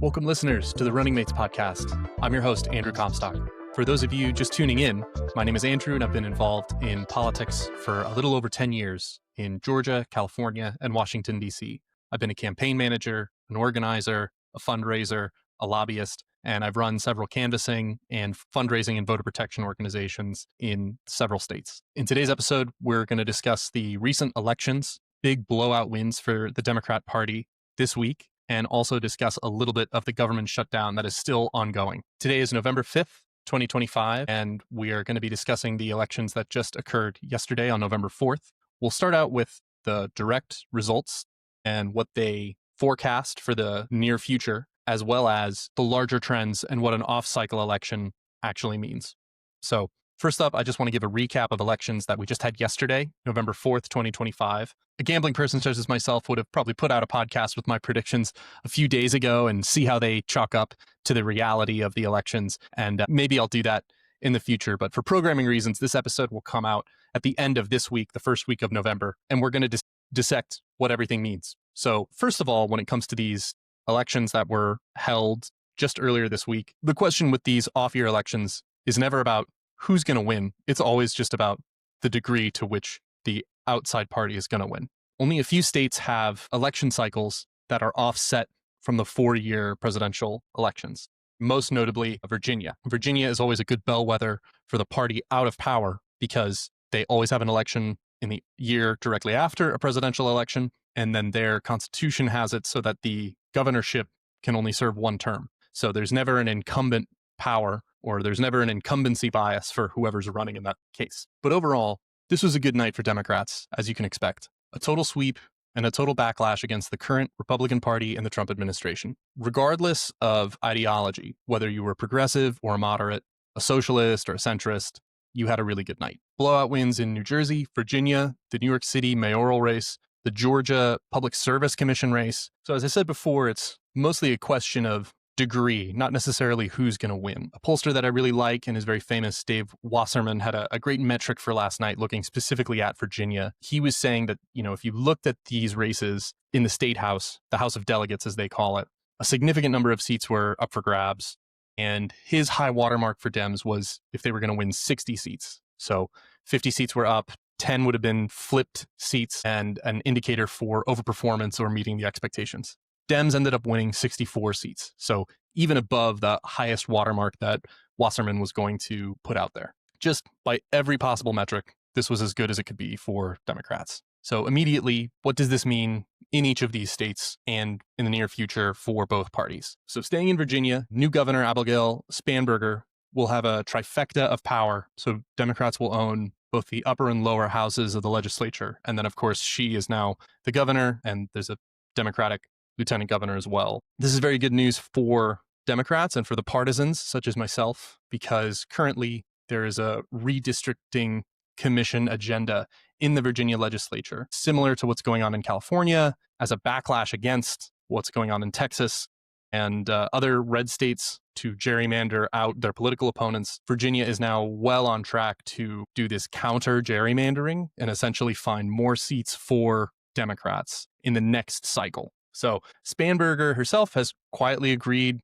Welcome, listeners, to the Running Mates podcast. I'm your host, Andrew Comstock. For those of you just tuning in, my name is Andrew, and I've been involved in politics for a little over 10 years in Georgia, California, and Washington, D.C. I've been a campaign manager, an organizer, a fundraiser, a lobbyist, and I've run several canvassing and fundraising and voter protection organizations in several states. In today's episode, we're going to discuss the recent elections, big blowout wins for the Democrat Party this week, and also discuss a little bit of the government shutdown that is still ongoing. Today is November 5th, 2025, and we are going to be discussing the elections that just occurred yesterday on November 4th. We'll start out with the direct results and what they forecast for the near future, as well as the larger trends and what an off-cycle election actually means. So first up, I just want to give a recap of elections that we just had yesterday, November 4th, 2025. A gambling person such as myself would have probably put out a podcast with my predictions a few days ago and see how they chalk up to the reality of the elections. And maybe I'll do that in the future. But for programming reasons, this episode will come out at the end of this week, the first week of November, and we're going to dissect what everything means. So first of all, when it comes to these elections that were held just earlier this week, the question with these off-year elections is never about who's going to win. It's always just about the degree to which the outside party is going to win. Only a few states have election cycles that are offset from the 4-year presidential elections, most notably Virginia. Virginia is always a good bellwether for the party out of power because they always have an election in the year directly after a presidential election, and then their constitution has it so that the governorship can only serve one term. So there's never an incumbent power, or there's never an incumbency bias for whoever's running in that case. But overall, this was a good night for Democrats, as you can expect. A total sweep and a total backlash against the current Republican Party and the Trump administration. Regardless of ideology, whether you were progressive or a moderate, a socialist or a centrist, you had a really good night. Blowout wins in New Jersey, Virginia, the New York City mayoral race, the Georgia Public Service Commission race. So as I said before, it's mostly a question of degree, not necessarily who's going to win. A pollster that I really like and is very famous, Dave Wasserman, had a great metric for last night looking specifically at Virginia. He was saying that, if you looked at these races in the state house, the House of Delegates as they call it, a significant number of seats were up for grabs. And his high watermark for Dems was if they were going to win 60 seats. So 50 seats were up, 10 would have been flipped seats and an indicator for overperformance or meeting the expectations. Dems ended up winning 64 seats, so even above the highest watermark that Wasserman was going to put out there. Just by every possible metric, this was as good as it could be for Democrats. So immediately, what does this mean in each of these states and in the near future for both parties? So staying in Virginia, new governor Abigail Spanberger will have a trifecta of power. So Democrats will own both the upper and lower houses of the legislature. And then, of course, she is now the governor, and there's a Democratic lieutenant governor as well. This is very good news for Democrats and for the partisans such as myself, because currently there is a redistricting commission agenda in the Virginia legislature, similar to what's going on in California as a backlash against what's going on in Texas and other red states to gerrymander out their political opponents. Virginia is now well on track to do this counter gerrymandering and essentially find more seats for Democrats in the next cycle. So Spanberger herself has quietly agreed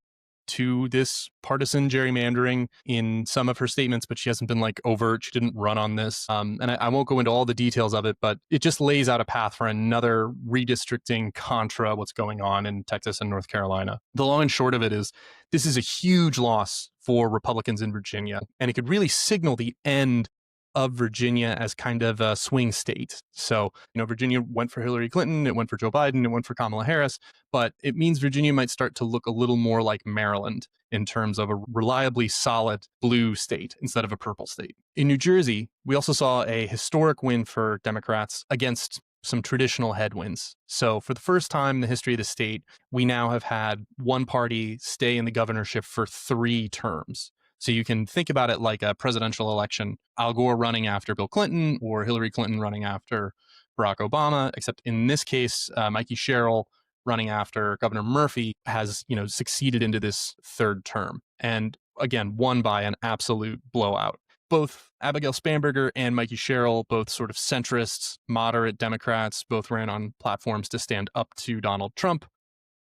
to this partisan gerrymandering in some of her statements, but she hasn't been overt. She didn't run on this. And I won't go into all the details of it, but it just lays out a path for another redistricting contra what's going on in Texas and North Carolina. The long and short of it is this is a huge loss for Republicans in Virginia, and it could really signal the end of Virginia as kind of a swing state. So, Virginia went for Hillary Clinton, it went for Joe Biden, it went for Kamala Harris, but it means Virginia might start to look a little more like Maryland in terms of a reliably solid blue state instead of a purple state. In New Jersey, we also saw a historic win for Democrats against some traditional headwinds. So for the first time in the history of the state, we now have had one party stay in the governorship for 3 terms. So you can think about it like a presidential election, Al Gore running after Bill Clinton or Hillary Clinton running after Barack Obama, except in this case, Mikey Sherrill running after Governor Murphy has, succeeded into this 3rd term. And again, won by an absolute blowout. Both Abigail Spanberger and Mikey Sherrill, both sort of centrists, moderate Democrats, both ran on platforms to stand up to Donald Trump.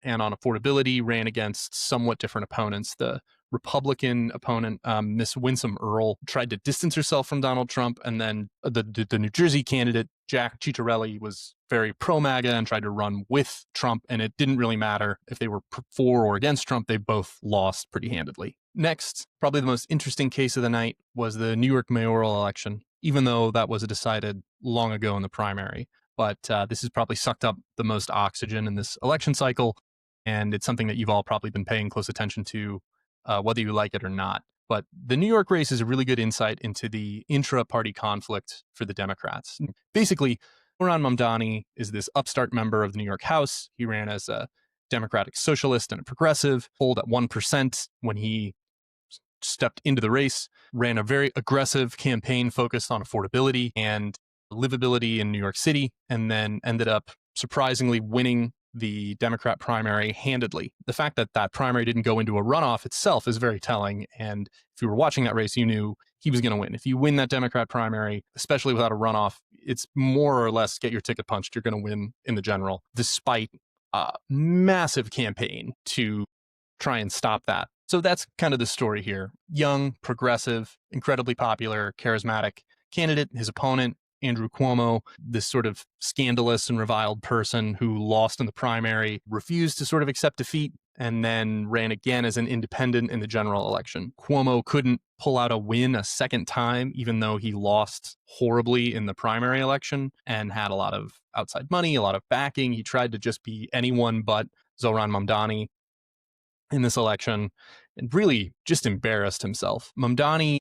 and on affordability ran against somewhat different opponents. The Republican opponent, Miss Winsome Earle, tried to distance herself from Donald Trump, and then the New Jersey candidate, Jack Ciattarelli, was very pro-MAGA and tried to run with Trump, and it didn't really matter if they were for or against Trump. They both lost pretty handedly. Next, probably the most interesting case of the night was the New York mayoral election, even though that was decided long ago in the primary. But this has probably sucked up the most oxygen in this election cycle, and it's something that you've all probably been paying close attention to, whether you like it or not. But the New York race is a really good insight into the intra-party conflict for the Democrats. Basically, Zohran Mamdani is this upstart member of the New York House. He ran as a Democratic socialist and a progressive, polled at 1% when he stepped into the race, ran a very aggressive campaign focused on affordability and livability in New York City, and then ended up surprisingly winning the Democrat primary handedly. The fact that that primary didn't go into a runoff itself is very telling. And if you were watching that race, you knew he was going to win. If you win that Democrat primary, especially without a runoff, it's more or less get your ticket punched. You're going to win in the general, despite a massive campaign to try and stop that. So that's kind of the story here. Young, progressive, incredibly popular, charismatic candidate. His opponent, Andrew Cuomo, this sort of scandalous and reviled person who lost in the primary, refused to sort of accept defeat, and then ran again as an independent in the general election. Cuomo couldn't pull out a win a second time, even though he lost horribly in the primary election and had a lot of outside money, a lot of backing. He tried to just be anyone but Zohran Mamdani in this election and really just embarrassed himself. Mamdani,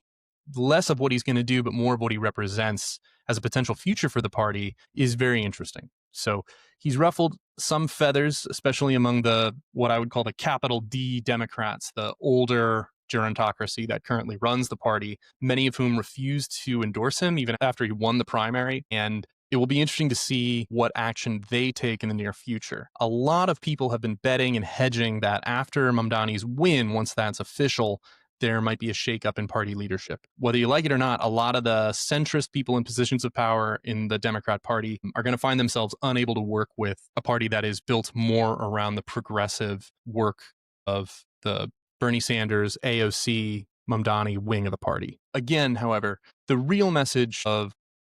less of what he's going to do, but more of what he represents as a potential future for the party, is very interesting. So he's ruffled some feathers, especially among the what I would call the capital D Democrats, the older gerontocracy that currently runs the party, many of whom refused to endorse him even after he won the primary. And it will be interesting to see what action they take in the near future. A lot of people have been betting and hedging that after Mamdani's win, once that's official, there might be a shakeup in party leadership. Whether you like it or not, a lot of the centrist people in positions of power in the Democrat Party are going to find themselves unable to work with a party that is built more around the progressive work of the Bernie Sanders, AOC, Mamdani wing of the party. Again, however, the real message of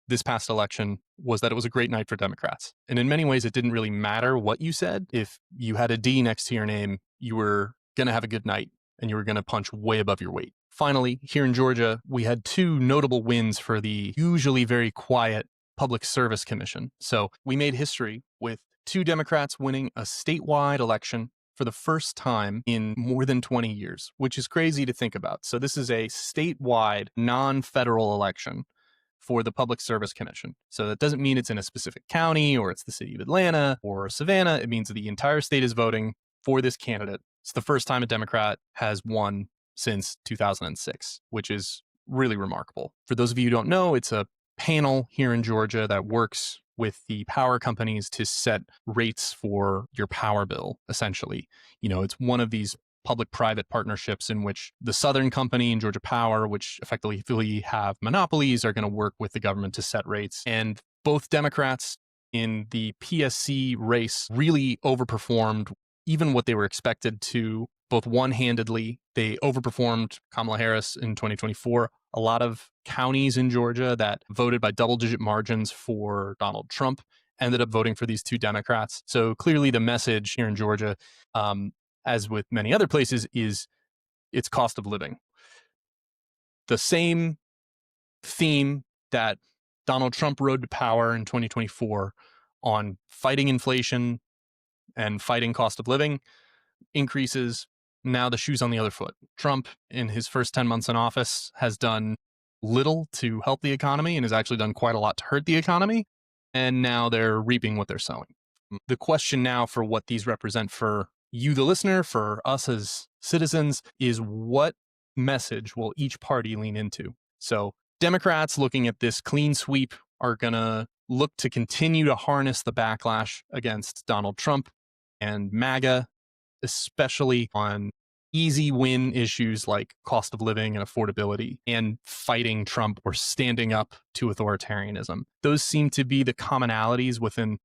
this past election was that it was a great night for Democrats. And in many ways, it didn't really matter what you said. If you had a D next to your name, you were going to have a good night and you were going to punch way above your weight. Finally, here in Georgia, we had two notable wins for the usually very quiet Public Service Commission. So we made history with two Democrats winning a statewide election for the first time in more than 20 years, which is crazy to think about. So this is a statewide, non-federal election for the Public Service Commission. So that doesn't mean it's in a specific county or it's the city of Atlanta or Savannah. It means that the entire state is voting for this candidate. It's the first time a Democrat has won since 2006, which is really remarkable. For those of you who don't know, it's a panel here in Georgia that works with the power companies to set rates for your power bill, essentially. You know, it's one of these public-private partnerships in which the Southern Company and Georgia Power, which effectively have monopolies, are going to work with the government to set rates. And both Democrats in the PSC race really overperformed even what they were expected to, both one-handedly. They overperformed Kamala Harris in 2024. A lot of counties in Georgia that voted by double-digit margins for Donald Trump ended up voting for these two Democrats. So clearly the message here in Georgia, as with many other places, is its cost of living. The same theme that Donald Trump rode to power in 2024 on fighting inflation and fighting cost of living increases. Now the shoe's on the other foot. Trump, in his first 10 months in office, has done little to help the economy and has actually done quite a lot to hurt the economy. And now they're reaping what they're sowing. The question now for what these represent for you, the listener, for us as citizens, is what message will each party lean into? So Democrats, looking at this clean sweep, are going to look to continue to harness the backlash against Donald Trump and MAGA, especially on easy win issues like cost of living and affordability, and fighting Trump or standing up to authoritarianism. Those seem to be the commonalities within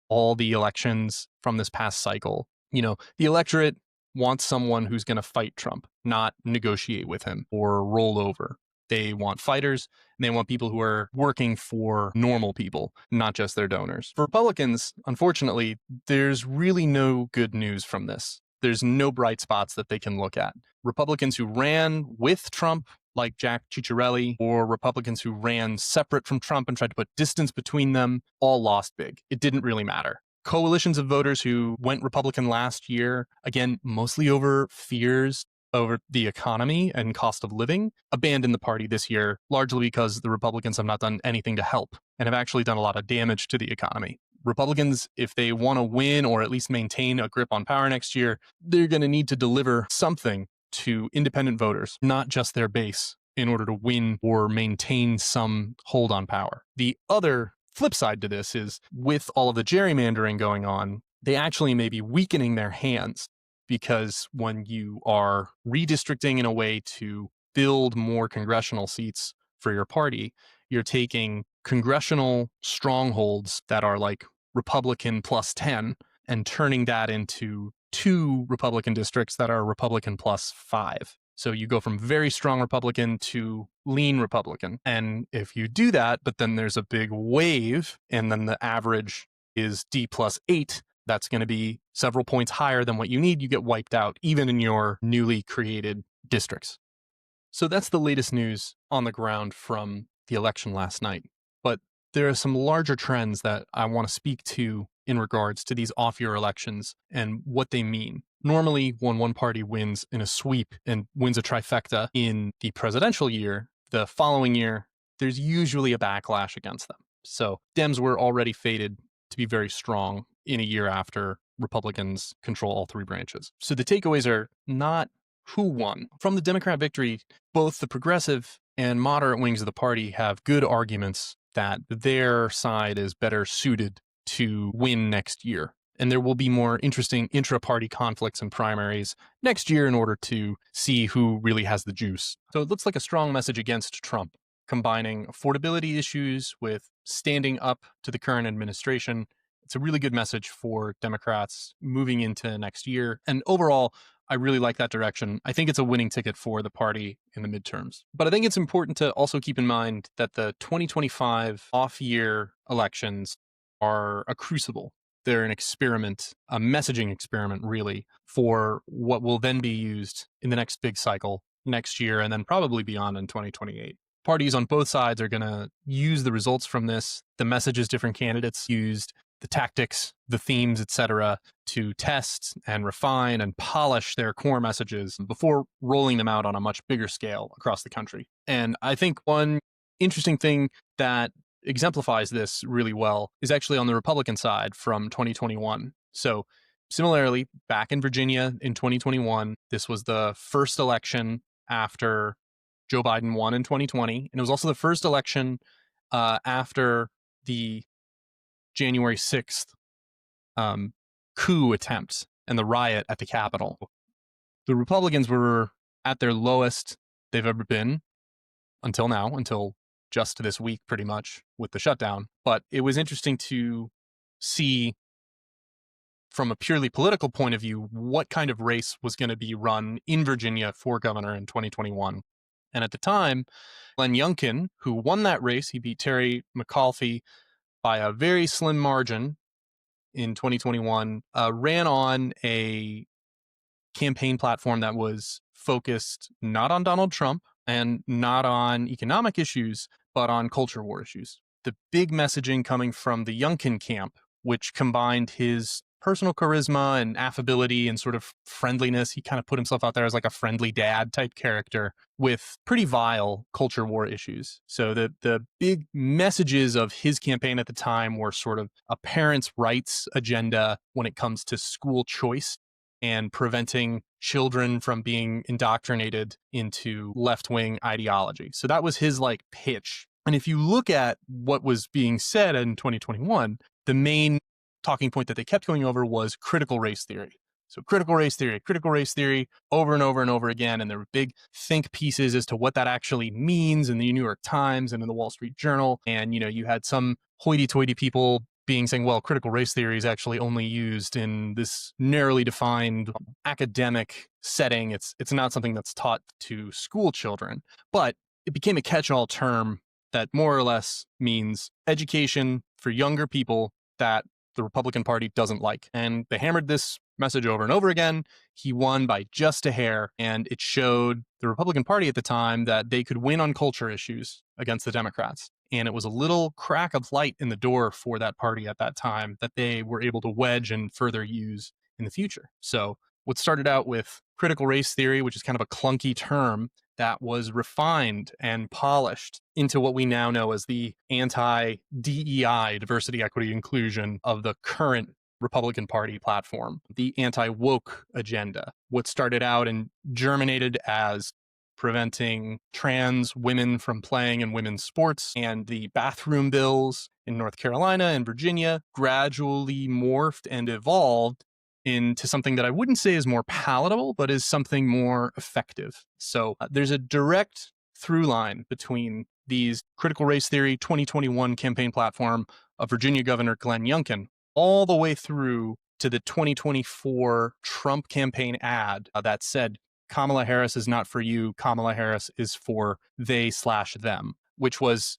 all the elections from this past cycle. The electorate wants someone who's going to fight Trump, not negotiate with him or roll over. They want fighters, and they want people who are working for normal people, not just their donors. For Republicans, unfortunately, there's really no good news from this. There's no bright spots that they can look at. Republicans who ran with Trump, like Jack Ciattarelli, or Republicans who ran separate from Trump and tried to put distance between them, all lost big. It didn't really matter. Coalitions of voters who went Republican last year, again, mostly over fears over the economy and cost of living, abandoned the party this year, largely because the Republicans have not done anything to help and have actually done a lot of damage to the economy. Republicans, if they want to win or at least maintain a grip on power next year, they're going to need to deliver something to independent voters, not just their base, in order to win or maintain some hold on power. The other flip side to this is, with all of the gerrymandering going on, they actually may be weakening their hands, because when you are redistricting in a way to build more congressional seats for your party, you're taking congressional strongholds that are like Republican plus 10 and turning that into 2 Republican districts that are Republican plus 5. So you go from very strong Republican to lean Republican. And if you do that, but then there's a big wave, and then the average is D plus 8, that's going to be several points higher than what you need. You get wiped out, even in your newly created districts. So that's the latest news on the ground from the election last night. But there are some larger trends that I want to speak to in regards to these off-year elections and what they mean. Normally, when one party wins in a sweep and wins a trifecta in the presidential year, the following year, there's usually a backlash against them. So Dems were already fated to be very strong in a year after Republicans control all 3 branches. So the takeaways are not who won. From the Democrat victory, both the progressive and moderate wings of the party have good arguments that their side is better suited to win next year. And there will be more interesting intra-party conflicts and primaries next year in order to see who really has the juice. So it looks like a strong message against Trump, combining affordability issues with standing up to the current administration. It's a really good message for Democrats moving into next year. And overall, I really like that direction. I think it's a winning ticket for the party in the midterms. But I think it's important to also keep in mind that the 2025 off-year elections are a crucible. They're an experiment, a messaging experiment, really, for what will then be used in the next big cycle next year and then probably beyond in 2028. Parties on both sides are going to use the results from this, the messages different candidates used, the tactics, the themes, etc., to test and refine and polish their core messages before rolling them out on a much bigger scale across the country. And I think one interesting thing that exemplifies this really well is actually on the Republican side from 2021. So similarly, back in Virginia in 2021, this was the first election after Joe Biden won in 2020. And it was also the first election after the January 6th coup attempt and the riot at the Capitol. The Republicans were at their lowest they've ever been until now, until just this week, pretty much, with the shutdown. But it was interesting to see from a purely political point of view what kind of race was going to be run in Virginia for governor in 2021. And at the time, Glenn Youngkin, who won that race, he beat Terry McAuliffe by a very slim margin in 2021, ran on a campaign platform that was focused not on Donald Trump and not on economic issues, but on culture war issues. The big messaging coming from the Youngkin camp, which combined his personal charisma and affability and sort of friendliness. He kind of put himself out there as like a friendly dad type character with pretty vile culture war issues. So the big messages of his campaign at the time were sort of a parents' rights agenda when it comes to school choice and preventing children from being indoctrinated into left-wing ideology. So that was his like pitch. And if you look at what was being said in 2021, the main talking point that they kept going over was critical race theory. So critical race theory over and over and over again. And there were big think pieces as to what that actually means in the New York Times and in the Wall Street Journal. And, you had some hoity-toity people being saying, well, critical race theory is actually only used in this narrowly defined academic setting. It's not something that's taught to school children, but it became a catch-all term that more or less means education for younger people that the Republican Party doesn't like. And they hammered this message over and over again. He won by just a hair, and it showed the Republican Party at the time that they could win on culture issues against the Democrats. And it was a little crack of light in the door for that party at that time that they were able to wedge and further use in the future. So what started out with critical race theory, which is kind of a clunky term, that was refined and polished into what we now know as the anti-DEI, diversity, equity, inclusion of the current Republican Party platform, the anti-woke agenda. What started out and germinated as preventing trans women from playing in women's sports and the bathroom bills in North Carolina and Virginia gradually morphed and evolved into something that I wouldn't say is more palatable, but is something more effective. So there's a direct through line between these critical race theory 2021 campaign platform of Virginia Governor Glenn Youngkin all the way through to the 2024 Trump campaign ad that said, Kamala Harris is not for you. Kamala Harris is for they/them, which was,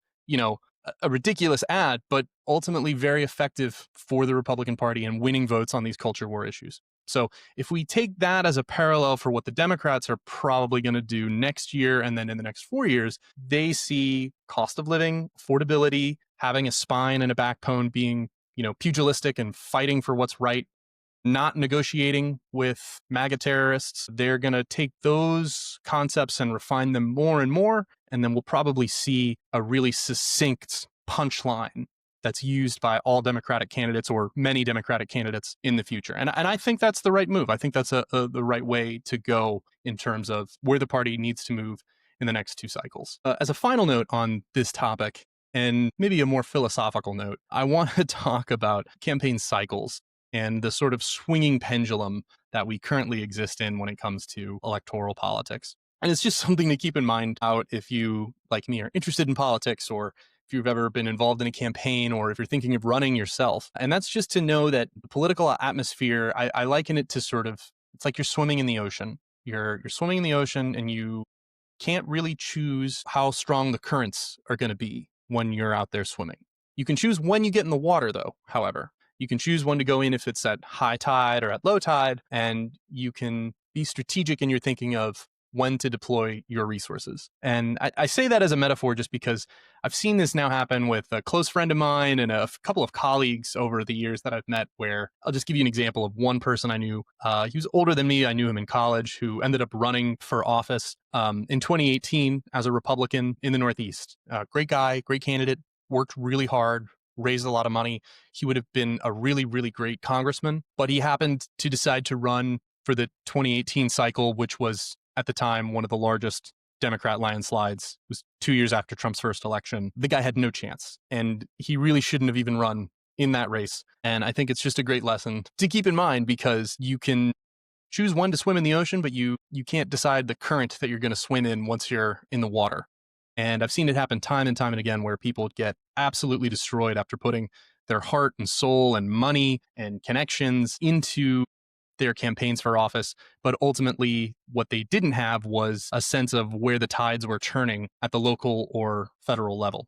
a ridiculous ad, but ultimately very effective for the Republican Party in winning votes on these culture war issues. So if we take that as a parallel for what the Democrats are probably going to do next year and then in the next 4 years, they see cost of living, affordability, having a spine and a backbone, being, pugilistic and fighting for what's right, not negotiating with MAGA terrorists. They're going to take those concepts and refine them more and more. And then we'll probably see a really succinct punchline that's used by all Democratic candidates or many Democratic candidates in the future. And I think that's the right move. I think that's the right way to go in terms of where the party needs to move in the next 2 cycles. As a final note on this topic, and maybe a more philosophical note, I want to talk about campaign cycles and the sort of swinging pendulum that we currently exist in when it comes to electoral politics. And it's just something to keep in mind out if you, like me, are interested in politics, or if you've ever been involved in a campaign, or if you're thinking of running yourself. And that's just to know that the political atmosphere, I liken it to sort of, it's like you're swimming in the ocean. You're swimming in the ocean and you can't really choose how strong the currents are going to be when you're out there swimming. You can choose when you get in the water, though, however. You can choose when to go in if it's at high tide or at low tide, and you can be strategic in your thinking of when to deploy your resources. And I say that as a metaphor just because I've seen this now happen with a close friend of mine and a couple of colleagues over the years that I've met, where I'll just give you an example of one person I knew. He was older than me. I knew him in college, who ended up running for office in 2018 as a Republican in the Northeast. Great guy, great candidate, worked really hard, raised a lot of money. He would have been a really, really great congressman, but he happened to decide to run for the 2018 cycle, which was at the time one of the largest Democrat landslides. It was 2 years after Trump's first election. The guy had no chance, and he really shouldn't have even run in that race. And I think it's just a great lesson to keep in mind, because you can choose when to swim in the ocean, but you can't decide the current that you're going to swim in once you're in the water. And I've seen it happen time and time and again, where people get absolutely destroyed after putting their heart and soul and money and connections into their campaigns for office. But ultimately, what they didn't have was a sense of where the tides were turning at the local or federal level.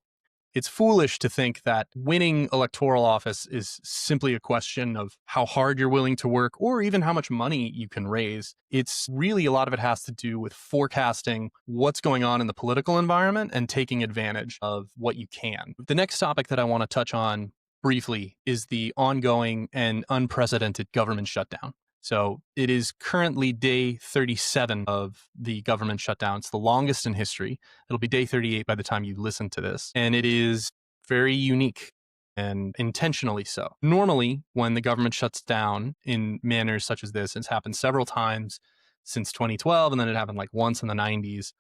It's foolish to think that winning electoral office is simply a question of how hard you're willing to work or even how much money you can raise. It's really, a lot of it has to do with forecasting what's going on in the political environment and taking advantage of what you can. The next topic that I want to touch on briefly is the ongoing and unprecedented government shutdown. So it is currently day 37 of the government shutdown. It's the longest in history. It'll be day 38 by the time you listen to this. And it is very unique and intentionally so. Normally, when the government shuts down in manners such as this, it's happened several times since 2012, and then it happened like once in the 90s.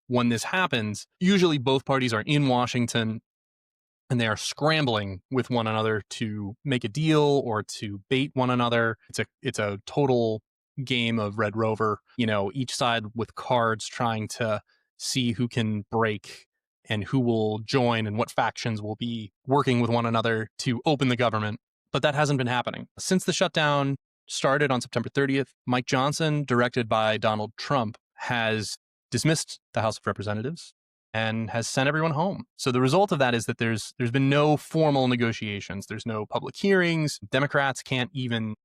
When this happens, usually both parties are in Washington, and they are scrambling with one another to make a deal or to bait one another. It's a total game of Red Rover, each side with cards trying to see who can break and who will join and what factions will be working with one another to open the government. But that hasn't been happening. Since the shutdown started on September 30th, Mike Johnson, directed by Donald Trump, has dismissed the House of Representatives and has sent everyone home. So the result of that is that there's been no formal negotiations. There's no public hearings. Democrats can't even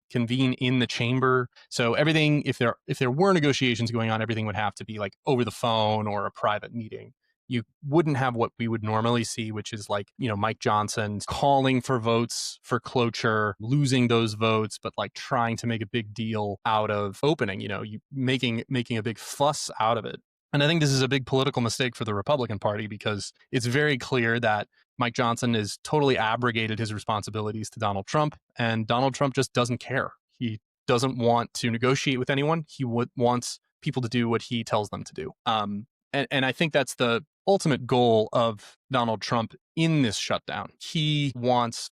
convene in the chamber. So everything, if there were negotiations going on, everything would have to be like over the phone or a private meeting. You wouldn't have what we would normally see, which is like, Mike Johnson calling for votes for cloture, losing those votes, but like trying to make a big deal out of opening, you making a big fuss out of it. And I think this is a big political mistake for the Republican Party, because it's very clear that Mike Johnson has totally abrogated his responsibilities to Donald Trump, and Donald Trump just doesn't care. He doesn't want to negotiate with anyone. He wants people to do what he tells them to do. And I think that's the ultimate goal of Donald Trump in this shutdown. He wants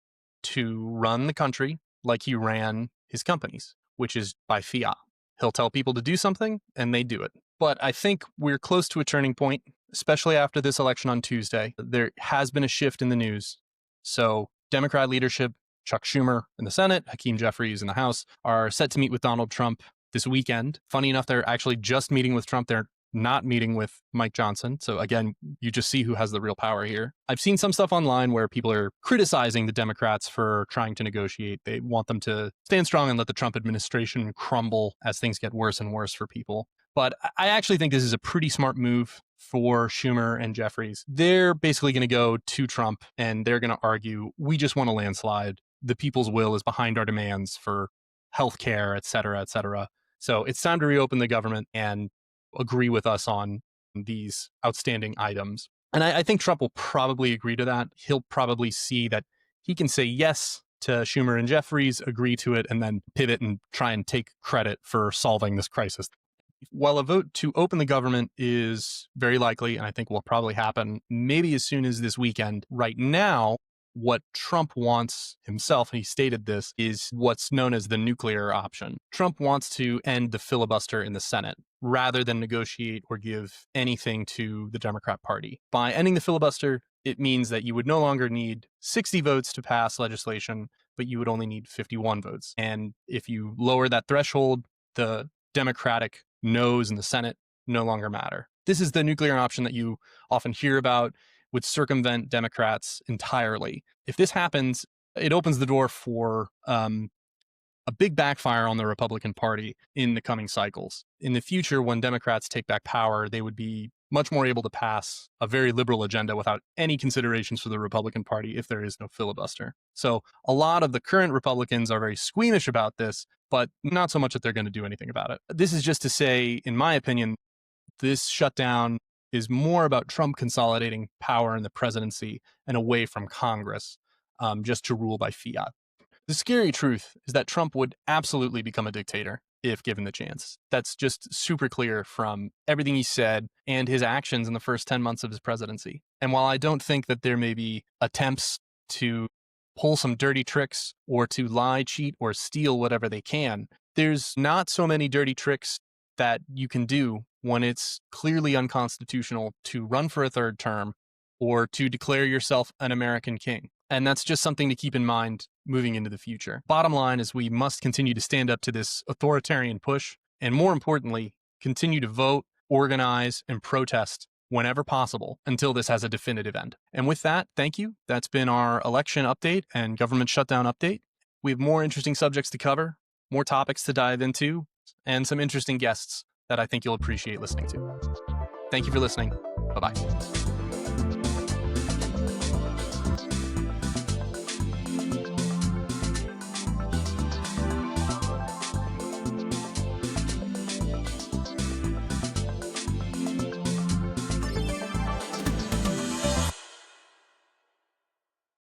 to run the country like he ran his companies, which is by fiat. He'll tell people to do something and they do it. But I think we're close to a turning point, especially after this election on Tuesday. There has been a shift in the news. So Democrat leadership, Chuck Schumer in the Senate, Hakeem Jeffries in the House, are set to meet with Donald Trump this weekend. Funny enough, they're actually just meeting with Trump. They're not meeting with Mike Johnson. So again, you just see who has the real power here. I've seen some stuff online where people are criticizing the Democrats for trying to negotiate. They want them to stand strong and let the Trump administration crumble as things get worse and worse for people. But I actually think this is a pretty smart move for Schumer and Jeffries. They're basically going to go to Trump and they're going to argue, we just want a landslide. The people's will is behind our demands for healthcare, et cetera, et cetera. So it's time to reopen the government and agree with us on these outstanding items. And I think Trump will probably agree to that. He'll probably see that he can say yes to Schumer and Jeffries, agree to it, and then pivot and try and take credit for solving this crisis. While a vote to open the government is very likely, and I think will probably happen maybe as soon as this weekend, right now, what Trump wants himself, and he stated this, is what's known as the nuclear option. Trump wants to end the filibuster in the Senate rather than negotiate or give anything to the Democrat Party. By ending the filibuster, it means that you would no longer need 60 votes to pass legislation, but you would only need 51 votes. And if you lower that threshold, the Democratic no's in the Senate no longer matter. This is the nuclear option that you often hear about, would circumvent Democrats entirely. If this happens, it opens the door for a big backfire on the Republican Party in the coming cycles. In the future, when Democrats take back power, they would be much more able to pass a very liberal agenda without any considerations for the Republican Party if there is no filibuster. So a lot of the current Republicans are very squeamish about this, but not so much that they're going to do anything about it. This is just to say, in my opinion, this shutdown is more about Trump consolidating power in the presidency and away from Congress, just to rule by fiat. The scary truth is that Trump would absolutely become a dictator if given the chance. That's just super clear from everything he said and his actions in the first 10 months of his presidency. And while I don't think that there may be attempts to pull some dirty tricks or to lie, cheat, or steal whatever they can, there's not so many dirty tricks that you can do when it's clearly unconstitutional to run for a third term or to declare yourself an American king. And that's just something to keep in mind moving into the future. Bottom line is we must continue to stand up to this authoritarian push, and more importantly, continue to vote, organize, and protest whenever possible until this has a definitive end. And with that, thank you. That's been our election update and government shutdown update. We have more interesting subjects to cover, more topics to dive into, and some interesting guests that I think you'll appreciate listening to. Thank you for listening. Bye-bye.